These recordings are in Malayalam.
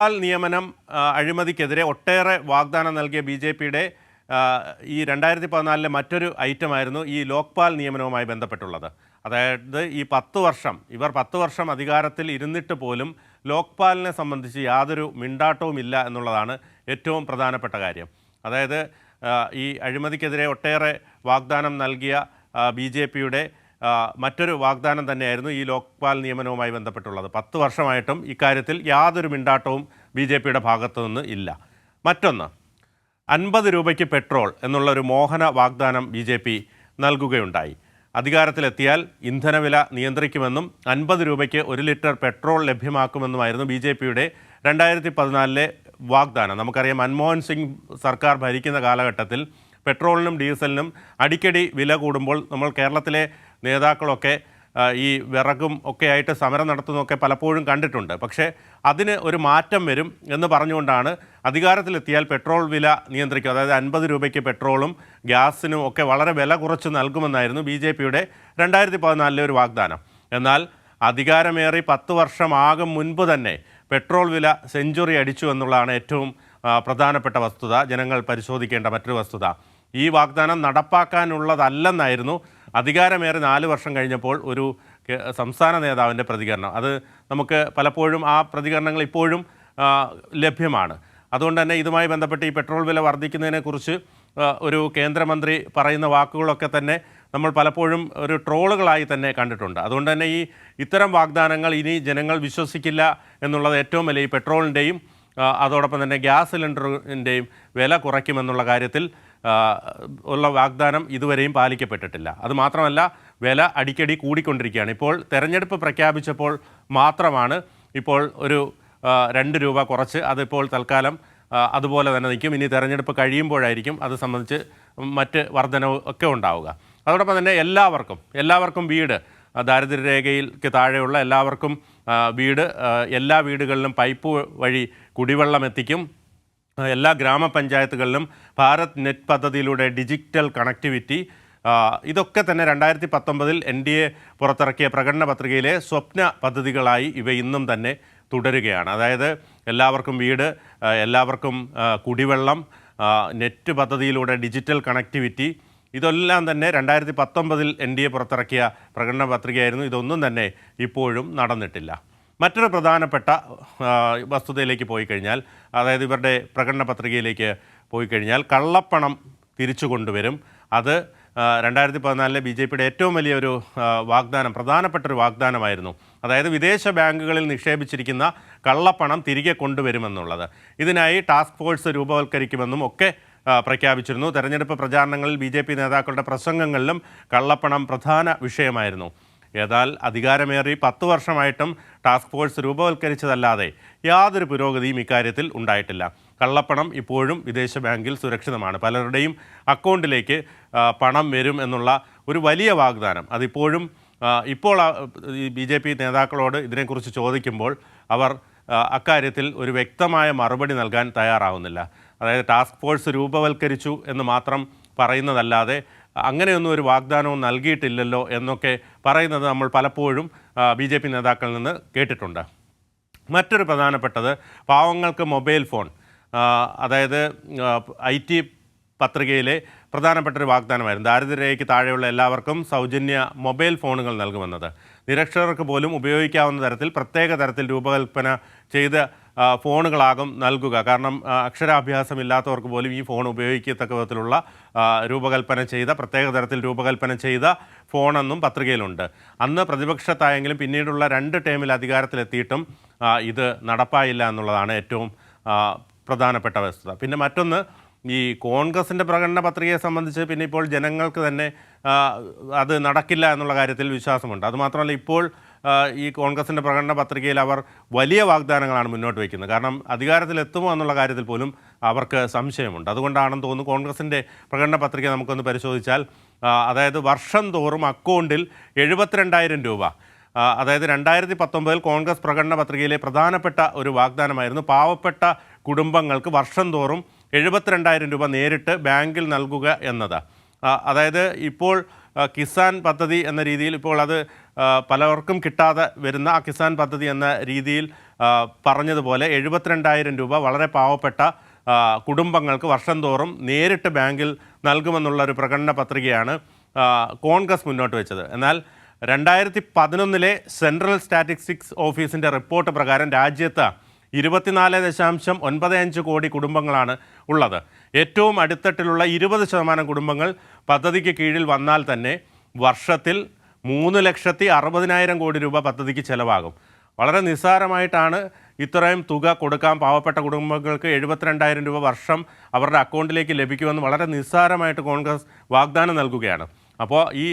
നിയമനം അഴിമതിക്കെതിരെ ഒട്ടേറെ വാഗ്ദാനം നൽകിയ ബി.ജെ.പിയുടെ ഈ 2014 മറ്റൊരു ഐറ്റമായിരുന്നു ഈ ലോക്പാൽ നിയമനവുമായി ബന്ധപ്പെട്ടുള്ളത്. അതായത് ഈ 10 വർഷം ഇവർ 10 വർഷം അധികാരത്തിൽ ഇരുന്നിട്ട് പോലും ലോക്പാലിനെ സംബന്ധിച്ച് യാതൊരു മിണ്ടാട്ടവും ഇല്ല എന്നുള്ളതാണ് ഏറ്റവും പ്രധാനപ്പെട്ട കാര്യം. അതായത് ഈ അഴിമതിക്കെതിരെ ഒട്ടേറെ വാഗ്ദാനം നൽകിയ ബി.ജെ.പിയുടെ മറ്റൊരു വാഗ്ദാനം തന്നെയായിരുന്നു ഈ ലോക്പാൽ നിയമനവുമായി ബന്ധപ്പെട്ടുള്ളത്. 10 വർഷമായിട്ടും ഇക്കാര്യത്തിൽ യാതൊരു മിണ്ടാട്ടവും ബി.ജെ.പിയുടെ ഭാഗത്തു നിന്ന് ഇല്ല. മറ്റൊന്ന്, 50 രൂപയ്ക്ക് പെട്രോൾ എന്നുള്ളൊരു മോഹന വാഗ്ദാനം ബി.ജെ.പി നൽകുകയുണ്ടായി. അധികാരത്തിലെത്തിയാൽ ഇന്ധനവില നിയന്ത്രിക്കുമെന്നും 50 രൂപയ്ക്ക് 1 ലിറ്റർ പെട്രോൾ ലഭ്യമാക്കുമെന്നുമായിരുന്നു ബി.ജെ.പിയുടെ 2014 വാഗ്ദാനം. നമുക്കറിയാം, മൻമോഹൻ സിംഗ് സർക്കാർ ഭരിക്കുന്ന കാലഘട്ടത്തിൽ പെട്രോളിനും ഡീസലിനും അടിക്കടി വില കൂടുമ്പോൾ നമ്മൾ കേരളത്തിലെ നേതാക്കളൊക്കെ ഈ വിറകും ഒക്കെ ആയിട്ട് സമരം നടത്തുന്നതൊക്കെ പലപ്പോഴും കണ്ടിട്ടുണ്ട്. പക്ഷേ അതിന് ഒരു മാറ്റം വരും എന്ന് പറഞ്ഞുകൊണ്ടാണ് അധികാരത്തിലെത്തിയാൽ പെട്രോൾ വില നിയന്ത്രിക്കുക. അതായത് 50 രൂപയ്ക്ക് പെട്രോളും ഗ്യാസിനും ഒക്കെ വളരെ വില കുറച്ച് നൽകുമെന്നായിരുന്നു ബി.ജെ.പിയുടെ 2014 ഒരു വാഗ്ദാനം. എന്നാൽ അധികാരമേറി 10 വർഷമാകും മുൻപ് തന്നെ പെട്രോൾ വില സെഞ്ചുറി അടിച്ചു എന്നുള്ളതാണ് ഏറ്റവും പ്രധാനപ്പെട്ട വസ്തുത, ജനങ്ങൾ പരിശോധിക്കേണ്ട മറ്റൊരു വസ്തുത. ഈ വാഗ്ദാനം നടപ്പാക്കാനുള്ളതല്ലെന്നായിരുന്നു അധികാരമേറെ 4 വർഷം കഴിഞ്ഞപ്പോൾ ഒരു സംസ്ഥാന നേതാവിൻ്റെ പ്രതികരണം. അത് നമുക്ക് പലപ്പോഴും ആ പ്രതികരണങ്ങൾ ഇപ്പോഴും ലഭ്യമാണ്. അതുകൊണ്ട് തന്നെ ഇതുമായി ബന്ധപ്പെട്ട് ഈ പെട്രോൾ വില വർദ്ധിക്കുന്നതിനെക്കുറിച്ച് ഒരു കേന്ദ്രമന്ത്രി പറയുന്ന വാക്കുകളൊക്കെ തന്നെ നമ്മൾ പലപ്പോഴും ഒരു ട്രോളുകളായി തന്നെ കണ്ടിട്ടുണ്ട്. അതുകൊണ്ട് തന്നെ ഇത്തരം വാഗ്ദാനങ്ങൾ ഇനി ജനങ്ങൾ വിശ്വസിക്കില്ല എന്നുള്ളത് ഏറ്റവും വലിയ ഈ പെട്രോളിൻ്റെയും അതോടൊപ്പം തന്നെ ഗ്യാസ് സിലിണ്ടറിൻ്റെയും വില കുറയ്ക്കുമെന്നുള്ള കാര്യത്തിൽ ഉള്ള വാഗ്ദാനം ഇതുവരെയും പാലിക്കപ്പെട്ടിട്ടില്ല. അതുമാത്രമല്ല, വില അടിക്കടി കൂടിക്കൊണ്ടിരിക്കുകയാണ്. ഇപ്പോൾ തെരഞ്ഞെടുപ്പ് പ്രഖ്യാപിച്ചപ്പോൾ മാത്രമാണ് ഇപ്പോൾ ഒരു 2 രൂപ കുറച്ച് അതിപ്പോൾ തൽക്കാലം അതുപോലെ തന്നെ നിൽക്കും. ഇനി തെരഞ്ഞെടുപ്പ് കഴിയുമ്പോഴായിരിക്കും അത് സംബന്ധിച്ച് മറ്റ് വർധനവ് ഒക്കെ ഉണ്ടാവുക. അതോടൊപ്പം തന്നെ എല്ലാവർക്കും വീട്, ദാരിദ്ര്യരേഖയ്ക്ക് താഴെയുള്ള എല്ലാവർക്കും വീട്, എല്ലാ വീടുകളിലും പൈപ്പ് വഴി കുടിവെള്ളം എത്തിക്കും. എല്ലാ ഗ്രാമപഞ്ചായത്തുകളിലും ഭാരത് നെറ്റ് പദ്ധതിയിലൂടെ ഡിജിറ്റൽ കണക്ടിവിറ്റി, ഇതൊക്കെ തന്നെ 2019 NDA പുറത്തിറക്കിയ പ്രകടന പത്രികയിലെ സ്വപ്ന പദ്ധതികളായി ഇവ ഇന്നും തന്നെ തുടരുകയാണ്. അതായത് എല്ലാവർക്കും വീട്, എല്ലാവർക്കും കുടിവെള്ളം, നെറ്റ് പദ്ധതിയിലൂടെ ഡിജിറ്റൽ കണക്ടിവിറ്റി, ഇതെല്ലാം തന്നെ 2019 NDA പുറത്തിറക്കിയ പ്രകടന പത്രികയായിരുന്നു. ഇതൊന്നും തന്നെ ഇപ്പോഴും നടന്നിട്ടില്ല. മറ്റൊരു പ്രധാനപ്പെട്ട വസ്തുതയിലേക്ക് പോയി കഴിഞ്ഞാൽ, അതായത് ഇവരുടെ പ്രകടന പത്രികയിലേക്ക് പോയി കഴിഞ്ഞാൽ, കള്ളപ്പണം തിരിച്ചു കൊണ്ടുവരും. അത് 2014 ബി.ജെ.പിയുടെ ഏറ്റവും വലിയൊരു വാഗ്ദാനം, പ്രധാനപ്പെട്ടൊരു വാഗ്ദാനമായിരുന്നു. അതായത് വിദേശ ബാങ്കുകളിൽ നിക്ഷേപിച്ചിരിക്കുന്ന കള്ളപ്പണം തിരികെ കൊണ്ടുവരുമെന്നുള്ളത്. ഇതിനായി ടാസ്ക് ഫോഴ്സ് രൂപവൽക്കരിക്കുമെന്നും ഒക്കെ പ്രഖ്യാപിച്ചിരുന്നു. തെരഞ്ഞെടുപ്പ് പ്രചാരണങ്ങളിൽ ബി.ജെ.പി നേതാക്കളുടെ പ്രസംഗങ്ങളിലും കള്ളപ്പണം പ്രധാന വിഷയമായിരുന്നു. ഏതാൽ അധികാരമേറി 10 വർഷമായിട്ടും ടാസ്ക് ഫോഴ്സ് രൂപവൽക്കരിച്ചതല്ലാതെ യാതൊരു പുരോഗതിയും ഇക്കാര്യത്തിൽ ഉണ്ടായിട്ടില്ല. കള്ളപ്പണം ഇപ്പോഴും വിദേശ ബാങ്കിൽ സുരക്ഷിതമാണ്. പലരുടെയും അക്കൗണ്ടിലേക്ക് പണം വരും എന്നുള്ള ഒരു വലിയ വാഗ്ദാനം അതിപ്പോഴും ഇപ്പോൾ ബി.ജെ.പി നേതാക്കളോട് ഇതിനെക്കുറിച്ച് ചോദിക്കുമ്പോൾ അവർ അക്കാര്യത്തിൽ ഒരു വ്യക്തമായ മറുപടി നൽകാൻ തയ്യാറാവുന്നില്ല. അതായത് ടാസ്ക് ഫോഴ്സ് രൂപവൽക്കരിച്ചു എന്ന് മാത്രം പറയുന്നതല്ലാതെ അങ്ങനെയൊന്നും ഒരു വാഗ്ദാനവും നൽകിയിട്ടില്ലല്ലോ എന്നൊക്കെ പറയുന്നത് നമ്മൾ പലപ്പോഴും ബി.ജെ.പി നേതാക്കളിൽ നിന്ന് കേട്ടിട്ടുണ്ട്. മറ്റൊരു പ്രധാനപ്പെട്ടത് പാവങ്ങൾക്ക് മൊബൈൽ ഫോൺ, അതായത് IT പത്രികയിലെ പ്രധാനപ്പെട്ടൊരു വാഗ്ദാനമായിരുന്നു. ദാരിദ്ര്യരേഖയ്ക്ക് താഴെയുള്ള എല്ലാവർക്കും സൗജന്യ മൊബൈൽ ഫോണുകൾ നൽകുമെന്നത്. നിരക്ഷരർക്ക് പോലും ഉപയോഗിക്കാവുന്ന തരത്തിൽ പ്രത്യേക തരത്തിൽ രൂപകൽപ്പന ചെയ്ത ഫോണുകളാകും നൽകുക. കാരണം അക്ഷരാഭ്യാസമില്ലാത്തവർക്ക് പോലും ഈ ഫോൺ ഉപയോഗിക്കത്തക്ക വിധത്തിലുള്ള പ്രത്യേക തരത്തിൽ രൂപകൽപ്പന ചെയ്ത ഫോണെന്നും പത്രികയിലുണ്ട്. അന്ന് പ്രതിപക്ഷത്തായെങ്കിലും പിന്നീടുള്ള 2 ടേമിൽ അധികാരത്തിലെത്തിയിട്ടും ഇത് നടപ്പായില്ല എന്നുള്ളതാണ് ഏറ്റവും പ്രധാനപ്പെട്ട വസ്തുത. പിന്നെ മറ്റൊന്ന്, ഈ കോൺഗ്രസിൻ്റെ പ്രകടന പത്രികയെ സംബന്ധിച്ച് പിന്നെ ഇപ്പോൾ ജനങ്ങൾക്ക് തന്നെ അത് നടക്കില്ല എന്നുള്ള കാര്യത്തിൽ വിശ്വാസമുണ്ട്. അതുമാത്രമല്ല, ഇപ്പോൾ ഈ കോൺഗ്രസിൻ്റെ പ്രകടന പത്രികയിൽ അവർ വലിയ വാഗ്ദാനങ്ങളാണ് മുന്നോട്ട് വയ്ക്കുന്നത്. കാരണം അധികാരത്തിലെത്തുമോ എന്നുള്ള കാര്യത്തിൽ പോലും അവർക്ക് സംശയമുണ്ട്. അതുകൊണ്ടാണെന്ന് തോന്നുന്നു കോൺഗ്രസിൻ്റെ പ്രകടന പത്രിക നമുക്കൊന്ന് പരിശോധിച്ചാൽ, അതായത് വർഷം തോറും അക്കൗണ്ടിൽ 72,000 രൂപ, അതായത് 2019 കോൺഗ്രസ് പ്രകടന പത്രികയിലെ പ്രധാനപ്പെട്ട ഒരു വാഗ്ദാനമായിരുന്നു പാവപ്പെട്ട കുടുംബങ്ങൾക്ക് വർഷം തോറും 72,000 രൂപ നേരിട്ട് ബാങ്കിൽ നൽകുക എന്നത്. അതായത് ഇപ്പോൾ കിസാൻ പദ്ധതി എന്ന രീതിയിൽ ഇപ്പോൾ അത് പലർക്കും കിട്ടാതെ വരുന്ന ആ കിസാൻ പദ്ധതി എന്ന രീതിയിൽ പറഞ്ഞതുപോലെ 72,000 രൂപ വളരെ പാവപ്പെട്ട കുടുംബങ്ങൾക്ക് വർഷം തോറും നേരിട്ട് ബാങ്കിൽ നൽകുമെന്നുള്ള ഒരു പ്രകടന പത്രികയാണ് കോൺഗ്രസ് മുന്നോട്ട് വെച്ചത്. എന്നാൽ 2011 സെൻട്രൽ സ്റ്റാറ്റിസ്റ്റിക്സ് ഓഫീസിൻ്റെ റിപ്പോർട്ട് പ്രകാരം രാജ്യത്ത് 24.95 കോടി കുടുംബങ്ങളാണ് ഉള്ളത്. ഏറ്റവും അടിത്തട്ടിലുള്ള 20% കുടുംബങ്ങൾ പദ്ധതിക്ക് കീഴിൽ വന്നാൽ തന്നെ വർഷത്തിൽ 3,60,000 കോടി രൂപ പദ്ധതിക്ക് ചിലവാകും. വളരെ നിസ്സാരമായിട്ടാണ് ഇത്രയും തുക കൊടുക്കാൻ പാവപ്പെട്ട കുടുംബങ്ങൾക്ക് 72,000 രൂപ വർഷം അവരുടെ അക്കൗണ്ടിലേക്ക് ലഭിക്കുമെന്ന് വളരെ നിസ്സാരമായിട്ട് കോൺഗ്രസ് വാഗ്ദാനം നൽകുകയാണ്. അപ്പോൾ ഈ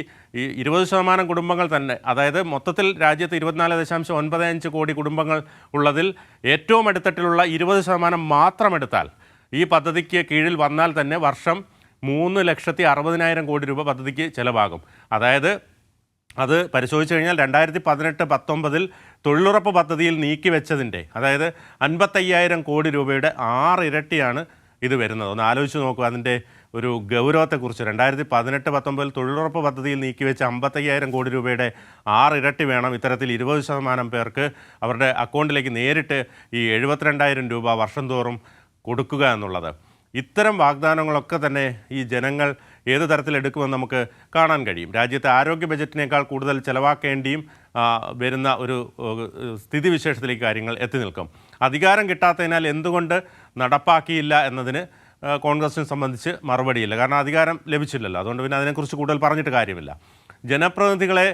20% കുടുംബങ്ങൾ തന്നെ, അതായത് മൊത്തത്തിൽ രാജ്യത്ത് 24.95 കോടി കുടുംബങ്ങൾ ഉള്ളതിൽ ഏറ്റവും അടിത്തട്ടിലുള്ള 20% മാത്രം എടുത്താൽ ഈ പദ്ധതിക്ക് കീഴിൽ വന്നാൽ തന്നെ വർഷം 3,60,000 കോടി രൂപ പദ്ധതിക്ക് ചിലവാകും. അതായത് അത് പരിശോധിച്ച് കഴിഞ്ഞാൽ 2018-19 തൊഴിലുറപ്പ് പദ്ധതിയിൽ നീക്കിവെച്ചതിൻ്റെ, അതായത് 55,000 കോടി രൂപയുടെ 6 ഇരട്ടിയാണ് ഇത് വരുന്നത്. ഒന്ന് ആലോചിച്ച് നോക്കുക അതിൻ്റെ ഒരു ഗൗരവത്തെക്കുറിച്ച്. 2018-19 തൊഴിലുറപ്പ് പദ്ധതിയിൽ നീക്കിവെച്ച 55,000 കോടി രൂപയുടെ 6 ഇരട്ടി വേണം ഇത്തരത്തിൽ 20% പേർക്ക് അവരുടെ അക്കൗണ്ടിലേക്ക് നേരിട്ട് ഈ 72,000 രൂപ വർഷം തോറും കൊടുക്കുക എന്നുള്ളത്. ഇത്തരം വാഗ്ദാനങ്ങളൊക്കെ തന്നെ ഈ ജനങ്ങൾ ഏത് തരത്തിലെടുക്കുമെന്ന് നമുക്ക് കാണാൻ കഴിയും. രാജ്യത്തെ ആരോഗ്യ ബജറ്റിനേക്കാൾ കൂടുതൽ ചിലവാക്കേണ്ടിയും വരുന്ന ഒരു സ്ഥിതിവിശേഷത്തിലേക്ക് കാര്യങ്ങൾ എത്തി നിൽക്കും. അധികാരം കിട്ടാത്തതിനാൽ എന്തുകൊണ്ട് നടപ്പാക്കിയില്ല എന്നതിന് കോൺഗ്രസിനെ സംബന്ധിച്ച് മറുപടിയില്ല. കാരണം അധികാരം ലഭിച്ചില്ലല്ലോ. അതുകൊണ്ട് പിന്നെ അതിനെക്കുറിച്ച് കൂടുതൽ പറഞ്ഞിട്ട് കാര്യമില്ല. ജനപ്രതിനിധികളെ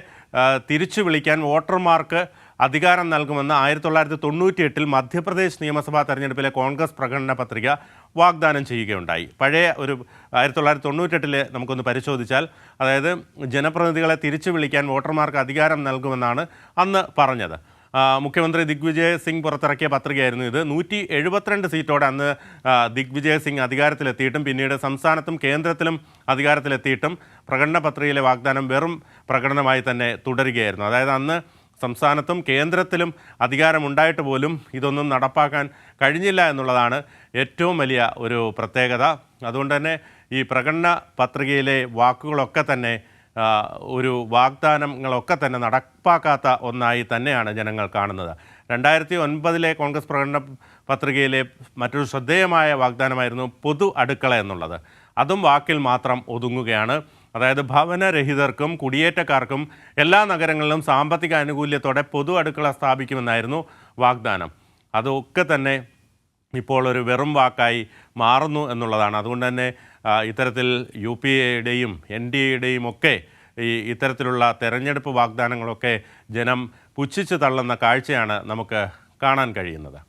തിരിച്ചു വിളിക്കാൻ വോട്ടർമാർക്ക് അധികാരം നൽകുമെന്ന് 1998 മധ്യപ്രദേശ് നിയമസഭാ തെരഞ്ഞെടുപ്പിലെ കോൺഗ്രസ് പ്രകടന പത്രിക വാഗ്ദാനം ചെയ്യുകയുണ്ടായി. പഴയ ഒരു 1998 നമുക്കൊന്ന് പരിശോധിച്ചാൽ, അതായത് ജനപ്രതിനിധികളെ തിരിച്ചു വിളിക്കാൻ വോട്ടർമാർക്ക് അധികാരം നൽകുമെന്നാണ് അന്ന് പറഞ്ഞത്. മുഖ്യമന്ത്രി ദിഗ്വിജയ് സിംഗ് പുറത്തിറക്കിയ പത്രികയായിരുന്നു ഇത്. 172 സീറ്റോടെ അന്ന് ദിഗ്വിജയ് സിംഗ് അധികാരത്തിലെത്തിയിട്ടും പിന്നീട് സംസ്ഥാനത്തും കേന്ദ്രത്തിലും അധികാരത്തിലെത്തിയിട്ടും പ്രകടന പത്രികയിലെ വാഗ്ദാനം വെറും പ്രകടനമായി തന്നെ തുടരുകയായിരുന്നു. അതായത് അന്ന് സംസ്ഥാനത്തും കേന്ദ്രത്തിലും അധികാരമുണ്ടായിട്ട് പോലും ഇതൊന്നും നടപ്പാക്കാൻ കഴിഞ്ഞില്ല എന്നുള്ളതാണ് ഏറ്റവും വലിയ ഒരു പ്രത്യേകത. അതുകൊണ്ട് തന്നെ ഈ പ്രകടന പത്രികയിലെ വാക്കുകളൊക്കെ തന്നെ ഒരു വാഗ്ദാനങ്ങളൊക്കെ തന്നെ നടപ്പാക്കാത്ത ഒന്നായി തന്നെയാണ് ജനങ്ങൾ കാണുന്നത്. 2009 കോൺഗ്രസ് പ്രകടന പത്രികയിലെ മറ്റൊരു ശ്രദ്ധേയമായ വാഗ്ദാനമായിരുന്നു പൊതു അടുക്കള എന്നുള്ളത്. അതും വാക്കിൽ മാത്രം ഒതുങ്ങുകയാണ്. അതായത് ഭവനരഹിതർക്കും കുടിയേറ്റക്കാർക്കും എല്ലാ നഗരങ്ങളിലും സാമ്പത്തിക ആനുകൂല്യത്തോടെ പൊതു അടുക്കള സ്ഥാപിക്കുമെന്നായിരുന്നു വാഗ്ദാനം. അതൊക്കെ തന്നെ ഇപ്പോൾ ഒരു വെറും വാക്കായി മാറുന്നു എന്നുള്ളതാണ്. അതുകൊണ്ട് തന്നെ ഇത്തരത്തിൽ UPA-യുടെയും NDA-യുടെയും ഒക്കെ ഇത്തരത്തിലുള്ള തെരഞ്ഞെടുപ്പ് വാഗ്ദാനങ്ങളൊക്കെ ജനം പുച്ഛിച്ച് തള്ളുന്ന കാഴ്ചയാണ് നമുക്ക് കാണാൻ കഴിയുന്നത്.